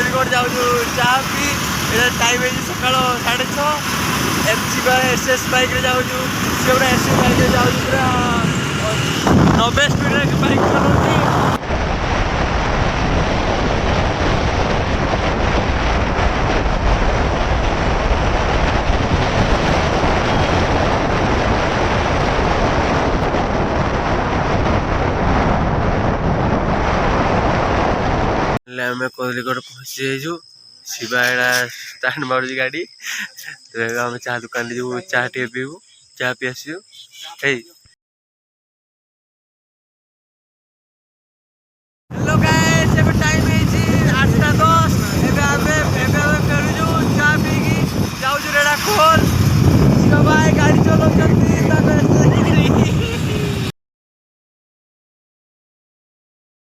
कोदलीकोट जाऊँ चाह P time है सकाल 6:30 एमसी एसएस बाइक जाऊँ सी पूरा एसएस बाइक जाऊँ पूरा 90 स्पीड बाइक चलाऊँ। आम कोदलीकोट पहुँची जाइए शिवा एड़ा स्टाण मारूँ गाड़ी आम चाह दुकान जो चाह टे पीबू चाह पी आसू हेलो गाइस एबे टाइम है 8:10 फेरुजु चाह पी जाऊँ रेड़ा खोल शिवा भाई गाड़ी चलाऊ